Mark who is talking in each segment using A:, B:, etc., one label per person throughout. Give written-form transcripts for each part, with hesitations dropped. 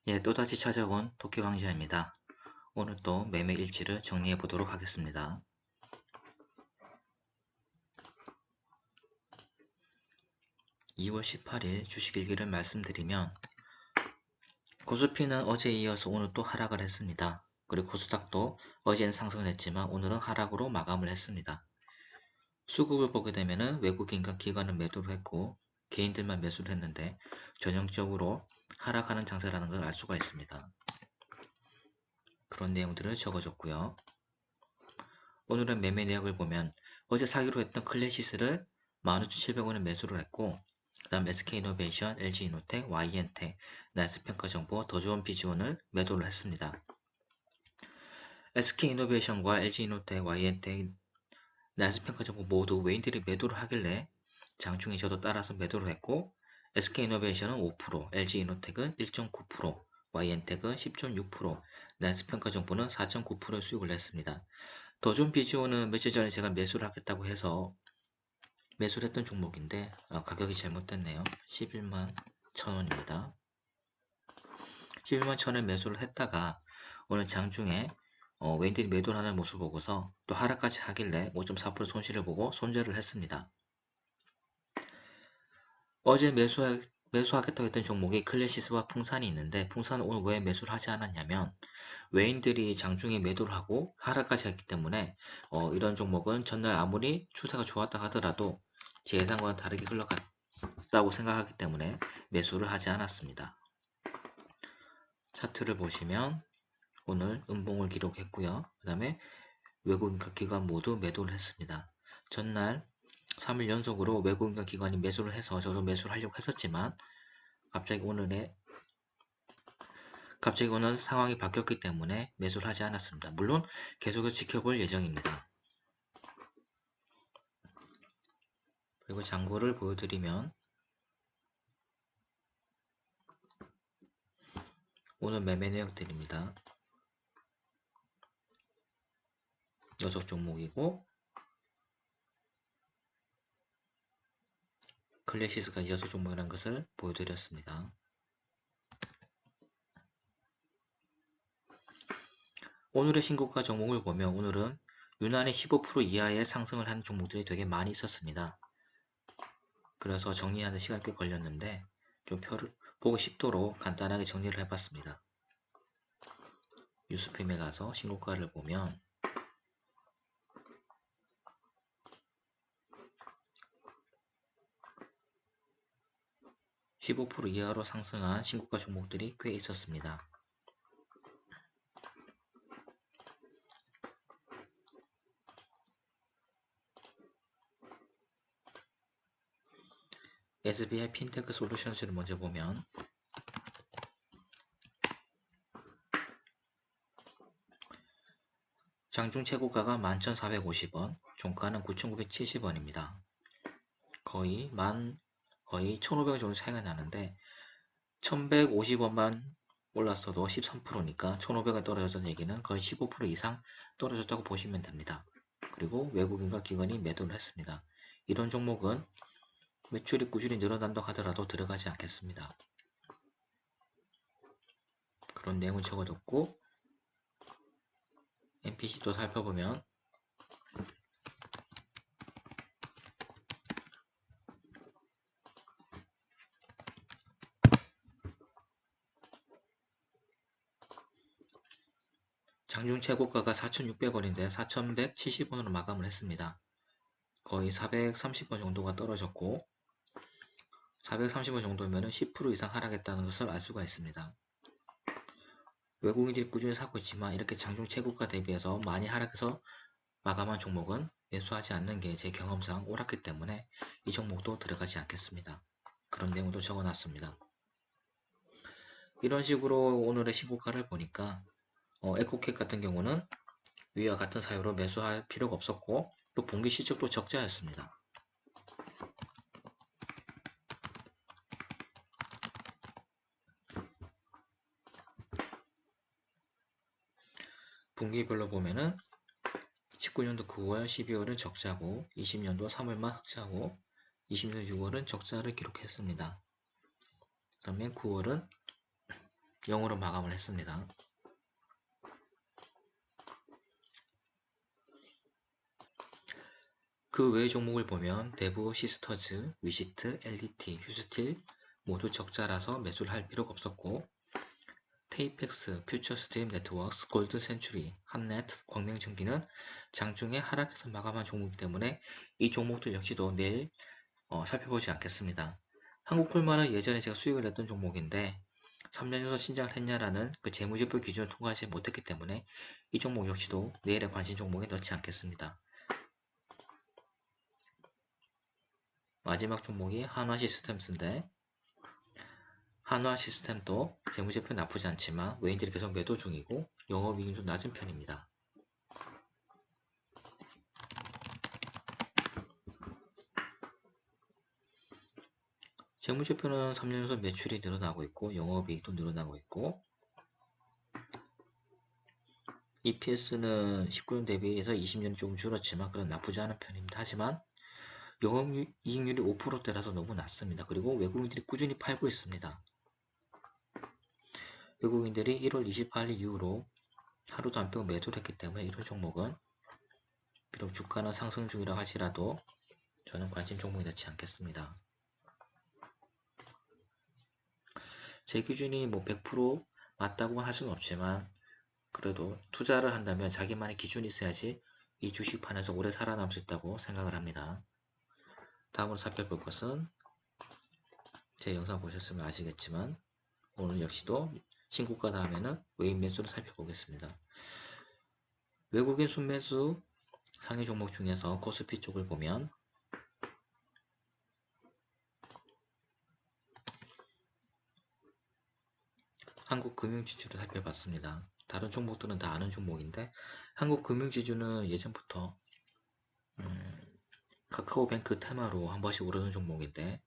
A: 예, 또다시 찾아온 토끼왕자입니다. 오늘 또 매매 일지를 정리해 보도록 하겠습니다. 2월 18일 주식일기를 말씀드리면 코스피는 어제에 이어서 오늘 또 하락을 했습니다. 그리고 코스닥도 어제는 상승을 했지만 오늘은 하락으로 마감을 했습니다. 수급을 보게 되면 외국인과 기관은 매도를 했고 개인들만 매수를 했는데 전형적으로 하락하는 장세라는 걸 알 수가 있습니다. 그런 내용들을 적어줬고요. 오늘은 매매 내역을 보면 어제 사기로 했던 클래시스를 15,700원에 매수를 했고 그 다음 SK이노베이션, LG이노텍, Y엔텍, 나스평가정보, 더조원 비지원을 매도를 했습니다. SK이노베이션과 LG이노텍, Y엔텍, 나스평가정보 모두 외인들이 매도를 하길래 장중에 저도 따라서 매도를 했고 SK이노베이션은 5%, LG이노텍은 1.9%, Y엔텍은 10.6%, 나스평가정보는 4.9%의 수익을 냈습니다. 더존 비지오는 며칠 전에 제가 매수를 하겠다고 해서 매수를 했던 종목인데 가격이 잘못됐네요. 11만 1,000원입니다. 11만 1,000원에 매수를 했다가 오늘 장중에 웨인들이 매도를 하는 모습을 보고서 또 하락까지 하길래 5.4% 손실을 보고 손절을 했습니다. 어제 매수하겠다고 했던 종목이 클래시스와 풍산이 있는데 풍산은 오늘 왜 매수를 하지 않았냐면 외인들이 장중에 매도를 하고 하락까지 했기 때문에 이런 종목은 전날 아무리 추세가 좋았다 하더라도 제 예상과는 다르게 흘러갔다고 생각하기 때문에 매수를 하지 않았습니다. 차트를 보시면 오늘 음봉을 기록했고요. 그 다음에 외국인과 기관 모두 매도를 했습니다. 전날 3일 연속으로 외국인과 기관이 매수를 해서 저도 매수를 하려고 했었지만 갑자기 오늘 상황이 바뀌었기 때문에 매수를 하지 않았습니다. 물론 계속해서 지켜볼 예정입니다. 그리고 장고를 보여드리면 오늘 매매 내역들입니다. 여섯 종목이고 클래시스가 여섯 종목이라는 것을 보여드렸습니다. 오늘의 신고가 종목을 보면 오늘은 유난히 15% 이하의 상승을 하는 종목들이 되게 많이 있었습니다. 그래서 정리하는 시간이 꽤 걸렸는데 좀 표를 보고 싶도록 간단하게 정리를 해봤습니다. 뉴스핌에 가서 신고가를 보면 15% 이하로 상승한 신고가 종목들이 꽤 있었습니다. SBI 핀테크 솔루션스를 먼저 보면 장중 최고가가 11,450원, 종가는 9,970원입니다. 거의 1,500원 정도 차이가 나는데 1,150원만 올랐어도 13%니까 1,500원 떨어졌다는 얘기는 거의 15% 이상 떨어졌다고 보시면 됩니다. 그리고 외국인과 기관이 매도를 했습니다. 이런 종목은 매출이 꾸준히 늘어난다고 하더라도 들어가지 않겠습니다. 그런 내용을 적어뒀고 MPC도 살펴보면 장중 최고가가 4,600원인데 4,170원으로 마감을 했습니다. 거의 430원 정도가 떨어졌고 430원 정도면 10% 이상 하락했다는 것을 알 수가 있습니다. 외국인들이 꾸준히 사고 있지만 이렇게 장중 최고가 대비해서 많이 하락해서 마감한 종목은 매수하지 않는 게 제 경험상 옳았기 때문에 이 종목도 들어가지 않겠습니다. 그런 내용도 적어놨습니다. 이런 식으로 오늘의 신고가를 보니까 에코캡 같은 경우는 위와 같은 사유로 매수할 필요가 없었고 또 분기 실적도 적자였습니다. 분기별로 보면은 19년도 9월, 12월은 적자고 20년도 3월만 흑자고 20년 6월은 적자를 기록했습니다. 그 다음에 9월은 0으로 마감을 했습니다. 그 외의 종목을 보면 대부, 시스터즈, 위시트, LDT, 휴스틸 모두 적자라서 매수를 할 필요가 없었고, 테이펙스, 퓨처스트림 네트워크스, 골드 센츄리, 한넷, 광명전기는 장중에 하락해서 마감한 종목이기 때문에 이 종목들 역시도 내일 살펴보지 않겠습니다. 한국콜마는 예전에 제가 수익을 냈던 종목인데 3년 연속 신장을 했냐라는 그 재무제표 기준을 통과하지 못했기 때문에 이 종목 역시도 내일의 관심 종목에 넣지 않겠습니다. 마지막 종목이 한화시스템스인데, 한화시스템도 재무제표 나쁘지 않지만 외인들이 계속 매도 중이고 영업이익이 좀 낮은 편입니다. 재무제표는 3년 연속 매출이 늘어나고 있고 영업이익도 늘어나고 있고, EPS는 19년 대비해서 20년이 조금 줄었지만 그건 나쁘지 않은 편입니다. 하지만 영업이익률이 5%대라서 너무 낮습니다. 그리고 외국인들이 꾸준히 팔고 있습니다. 외국인들이 1월 28일 이후로 하루도 안 빼고 매도를 했기 때문에 이런 종목은 비록 주가는 상승 중이라 할지라도 저는 관심 종목에 넣지 않겠습니다. 제 기준이 뭐 100% 맞다고 할 수는 없지만 그래도 투자를 한다면 자기만의 기준이 있어야지 이 주식판에서 오래 살아남을 수 있다고 생각을 합니다. 다음으로 살펴볼 것은 제 영상 보셨으면 아시겠지만 오늘 역시도 신고가 다음에는 외인 매수를 살펴보겠습니다. 외국인 순매수 상위 종목 중에서 코스피 쪽을 보면 한국금융지주를 살펴봤습니다. 다른 종목들은 다 아는 종목인데 한국금융지주는 예전부터 카카오뱅크 테마로 한 번씩 오르는 종목인데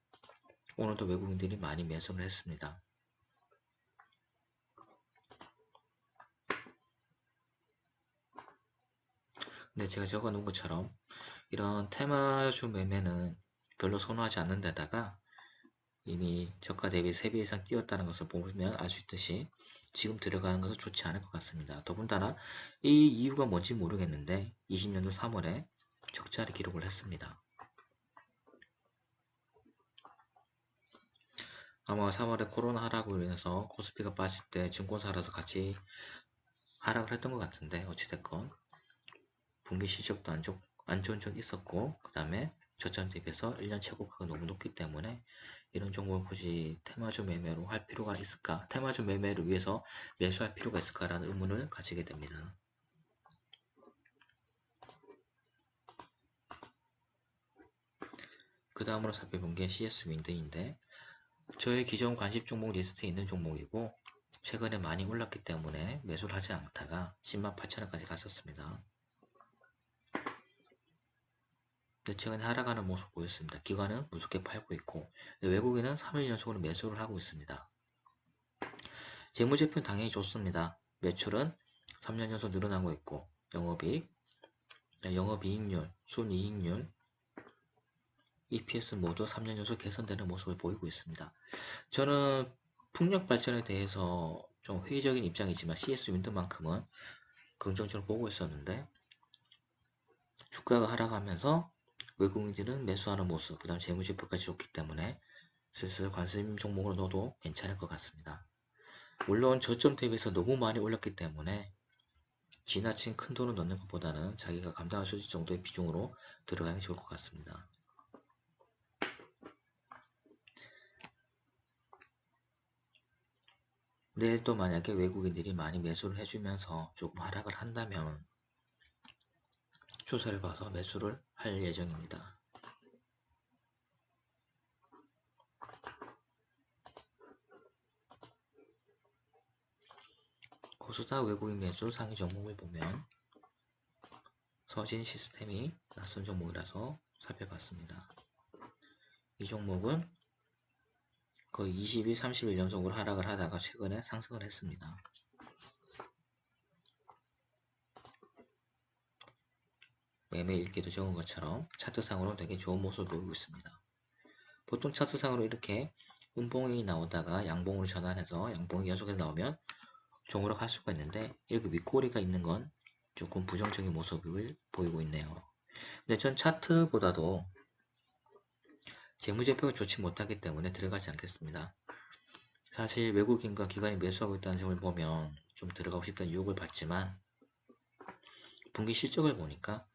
A: 오늘도 외국인들이 많이 매수를 했습니다. 근데 제가 적어놓은 것처럼 이런 테마주 매매는 별로 선호하지 않는 데다가 이미 저가 대비 3배 이상 뛰었다는 것을 보면 알 수 있듯이 지금 들어가는 것은 좋지 않을 것 같습니다. 더군다나 이 이유가 뭔지 모르겠는데 20년도 3월에 적자를 기록을 했습니다. 아마 3월에 코로나 하락으로 인해서 코스피가 빠질 때 증권사라서 같이 하락을 했던 것 같은데 어찌됐건 분기 실적도 안 좋은 적이 있었고 그 다음에 저점 대비해서 1년 최고가가 너무 높기 때문에 이런 종목을 굳이 테마주 매매로 할 필요가 있을까? 테마주 매매를 위해서 매수할 필요가 있을까라는 의문을 가지게 됩니다. 그 다음으로 살펴본 게 CS 윈드인데 저의 기존 관심 종목 리스트에 있는 종목이고 최근에 많이 올랐기 때문에 매수를 하지 않다가 108,000원까지 갔었습니다. 근데 최근에 하락하는 모습 보였습니다. 기관은 무섭게 팔고 있고 외국인은 3일 연속으로 매수를 하고 있습니다. 재무제표는 당연히 좋습니다. 매출은 3년 연속 늘어나고 있고 영업이익, 영업이익률, 순이익률, EPS 모두 3년 연속 개선되는 모습을 보이고 있습니다. 저는 풍력 발전에 대해서 좀 회의적인 입장이지만 CS 윈드만큼은 긍정적으로 보고 있었는데 주가가 하락하면서 외국인들은 매수하는 모습, 그 다음 재무제표까지 좋기 때문에 슬슬 관심 종목으로 넣어도 괜찮을 것 같습니다. 물론 저점 대비해서 너무 많이 올렸기 때문에 지나친 큰 돈을 넣는 것보다는 자기가 감당할 수 있을 정도의 비중으로 들어가는 게 좋을 것 같습니다. 내일 또 만약에 외국인들이 많이 매수를 해주면서 조금 하락을 한다면 추세를 봐서 매수를 할 예정입니다. 코스닥 외국인 매수 상위 종목을 보면 서진 시스템이 낯선 종목이라서 살펴봤습니다. 이 종목은 거의 20일, 30일 연속으로 하락을 하다가 최근에 상승을 했습니다. 매매 일기도 적은 것처럼 차트상으로 되게 좋은 모습을 보이고 있습니다. 보통 차트상으로 이렇게 음봉이 나오다가 양봉으로 전환해서 양봉이 연속해서 나오면 종으로 할 수가 있는데 이렇게 윗꼬리가 있는 건 조금 부정적인 모습을 보이고 있네요. 근데 전 차트보다도 재무제표가 좋지 못하기 때문에 들어가지 않겠습니다. 사실 외국인과 기관이 매수하고 있다는 점을 보면 좀 들어가고 싶다는 유혹을 받지만 분기 실적을 보니까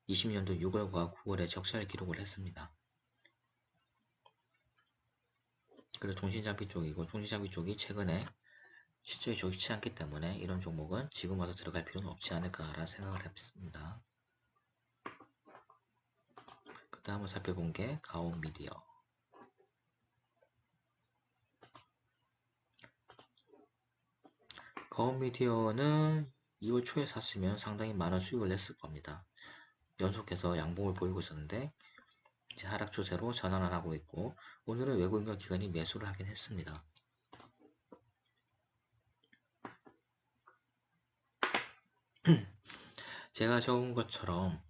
A: 20년도 6월과 9월에 적자를 기록을 했습니다. 그리고 통신장비 쪽이고 통신장비 쪽이 최근에 실적이 좋지 않기 때문에 이런 종목은 지금 와서 들어갈 필요는 없지 않을까라는 생각을 했습니다. 그 다음으로 살펴본 게 가온미디어. 가온미디어는 2월 초에 샀으면 상당히 많은 수익을 냈을 겁니다. 연속해서 양봉을 보이고 있었는데 이제 하락 추세로 전환을 하고 있고 오늘은 외국인과 기관이 매수를 하긴 했습니다. 제가 적은 것처럼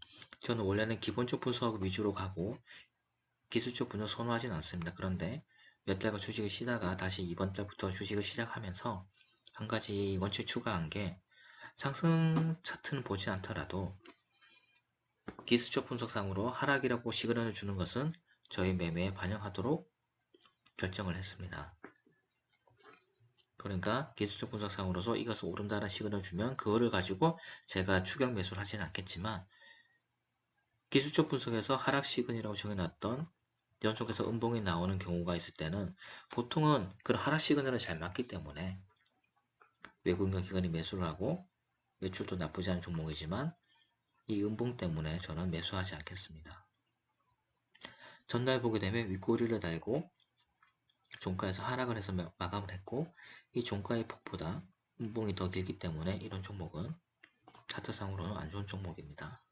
A: 저는 원래는 기본적 분석 위주로 가고 기술적 분석 선호하진 않습니다. 그런데 몇 달간 주식을 쉬다가 다시 이번 달부터 주식을 시작하면서 한 가지 원칙 추가한 게 상승 차트는 보지 않더라도 기술적 분석상으로 하락이라고 시그널을 주는 것은 저희 매매에 반영하도록 결정을 했습니다. 그러니까 기술적 분석상으로서 이것을 오른다는 시그널을 주면 그거를 가지고 제가 추격 매수를 하지는 않겠지만 기술적 분석에서 하락 시그널이라고 정해놨던 연속해서 음봉이 나오는 경우가 있을 때는 보통은 그런 하락 시그널을 잘 맞기 때문에 외국인과 기관이 매수를 하고 매출도 나쁘지 않은 종목이지만 이 음봉 때문에 저는 매수하지 않겠습니다. 전날 보게 되면 윗꼬리를 달고 종가에서 하락을 해서 마감을 했고 이 종가의 폭보다 음봉이 더 길기 때문에 이런 종목은 차트상으로는 안 좋은 종목입니다.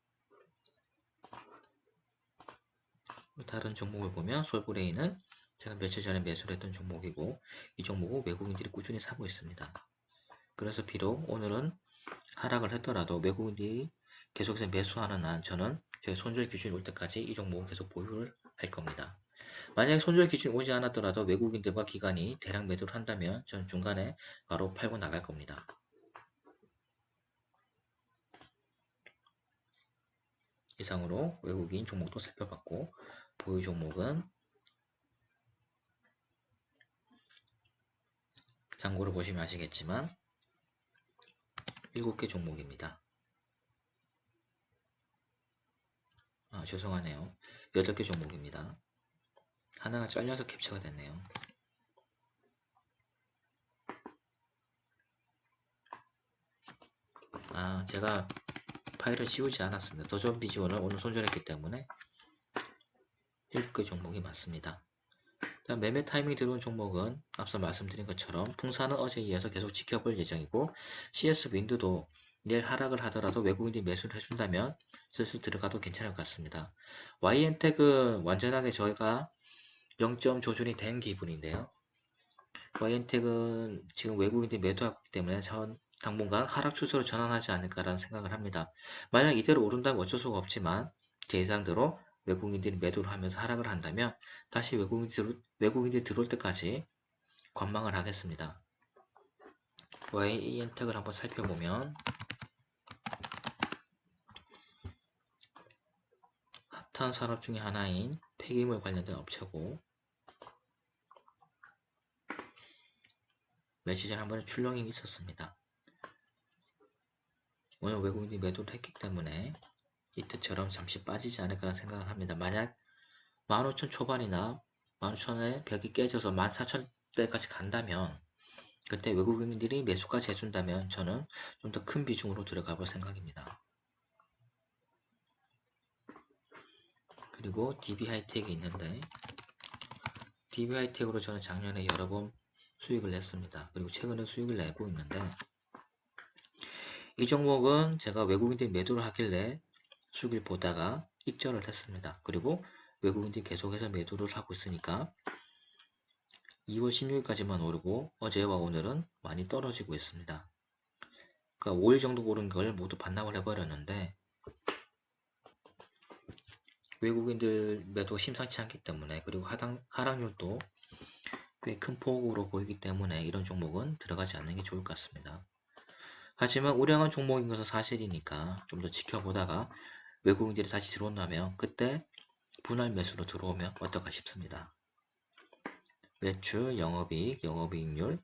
A: 다른 종목을 보면 솔브레인은 제가 며칠 전에 매수를 했던 종목이고 이 종목은 외국인들이 꾸준히 사고 있습니다. 그래서 비록 오늘은 하락을 했더라도 외국인들이 계속해서 매수하는 한 저는 제 손절 기준이 올 때까지 이 종목은 계속 보유를 할 겁니다. 만약에 손절 기준이 오지 않았더라도 외국인들과 기관이 대량 매도를 한다면 저는 중간에 바로 팔고 나갈 겁니다. 이상으로 외국인 종목도 살펴봤고 보유 종목은 참고로 보시면 아시겠지만 7개 종목입니다. 죄송하네요. 8개 종목입니다. 하나가 잘려서 캡처가 됐네요. 제가 파일을 지우지 않았습니다. 더존 비지원을 오늘 손절했기 때문에 7개 종목이 맞습니다. 매매 타이밍이 들어온 종목은 앞서 말씀드린 것처럼 풍사는 어제에 이어서 계속 지켜볼 예정이고 CS 윈드도 내일 하락을 하더라도 외국인들이 매수를 해준다면 슬슬 들어가도 괜찮을 것 같습니다. YN텍은 완전하게 저희가 0점 조준이 된 기분인데요. YN텍은 지금 외국인들이 매도하고 있기 때문에 전 당분간 하락 추세로 전환하지 않을까라는 생각을 합니다. 만약 이대로 오른다면 어쩔 수가 없지만 제 예상대로 외국인들이 매도를 하면서 하락을 한다면 다시 외국인들이 들어올 때까지 관망을 하겠습니다. YN텍을 한번 살펴보면 핫한 산업 중에 하나인 폐기물 관련된 업체고 며칠 전에 한 번에 출렁임이 있었습니다. 오늘 외국인들이 매도를 했기 때문에 이때처럼 잠시 빠지지 않을까라는 생각을 합니다. 만약 15,000 초반이나 15,000의 벽이 깨져서 14,000대까지 간다면 그때 외국인들이 매수까지 해준다면 저는 좀 더 큰 비중으로 들어가 볼 생각입니다. 그리고 DB하이텍이 있는데 DB하이텍으로 저는 작년에 여러 번 수익을 냈습니다. 그리고 최근에 수익을 내고 있는데 이 종목은 제가 외국인들이 매도를 하길래 수익을 보다가 익절을 했습니다. 그리고 외국인들이 계속해서 매도를 하고 있으니까 2월 16일까지만 오르고 어제와 오늘은 많이 떨어지고 있습니다. 그러니까 5일 정도 오른 걸 모두 반납을 해버렸는데 외국인들 매도가 심상치 않기 때문에 그리고 하락률도 꽤 큰 폭으로 보이기 때문에 이런 종목은 들어가지 않는 게 좋을 것 같습니다. 하지만 우량한 종목인 것은 사실이니까 좀 더 지켜보다가 외국인들이 다시 들어온다면 그때 분할 매수로 들어오면 어떨까 싶습니다. 매출, 영업이익, 영업이익률,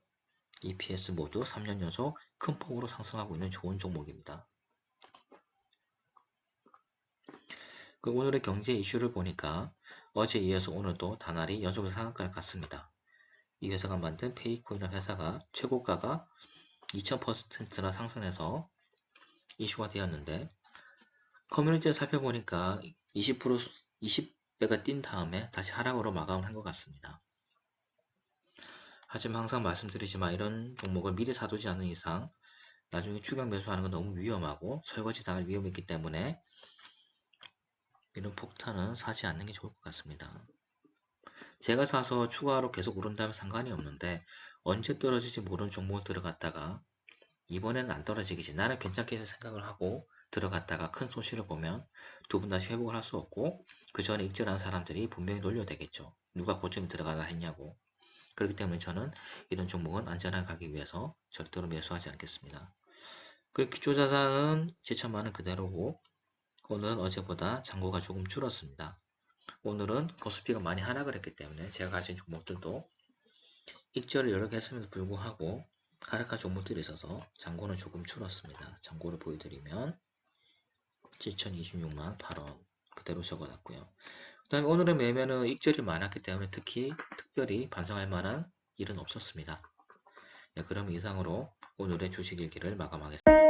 A: EPS 모두 3년 연속 큰 폭으로 상승하고 있는 좋은 종목입니다. 그 오늘의 경제 이슈를 보니까 어제 이어서 오늘도 다날이 연속해서 상한가를 갔습니다. 이 회사가 만든 페이코인이라는 회사가 최고가가 2000%나 상승해서 이슈가 되었는데 커뮤니티를 살펴보니까 20배가 뛴 다음에 다시 하락으로 마감을 한 것 같습니다. 하지만 항상 말씀드리지만 이런 종목을 미리 사두지 않는 이상 나중에 추격 매수하는 건 너무 위험하고 설거지 당할 위험이 있기 때문에 이런 폭탄은 사지 않는 게 좋을 것 같습니다. 제가 사서 추가로 계속 오른다면 상관이 없는데 언제 떨어질지 모르는 종목을 들어갔다가 이번에는 안 떨어지겠지 나는 괜찮게 생각을 하고 들어갔다가 큰 손실을 보면 두 번 다시 회복을 할 수 없고 그 전에 익절한 사람들이 분명히 놀려대겠죠. 누가 고점에 들어가라 했냐고. 그렇기 때문에 저는 이런 종목은 안전하게 가기 위해서 절대로 매수하지 않겠습니다. 그리고 기초자산은 7천만원 그대로고 오늘은 어제보다 잔고가 조금 줄었습니다. 오늘은 코스피가 많이 하락을 했기 때문에 제가 가진 종목들도 익절을 여러 개 했음에도 불구하고 하락한 종목들이 있어서 잔고는 조금 줄었습니다. 잔고를 보여드리면 7,026만 8원 그대로 적어놨고요. 그 다음에 오늘의 매매는 익절이 많았기 때문에 특별히 반성할 만한 일은 없었습니다. 네, 그럼 이상으로 오늘의 주식 일기를 마감하겠습니다.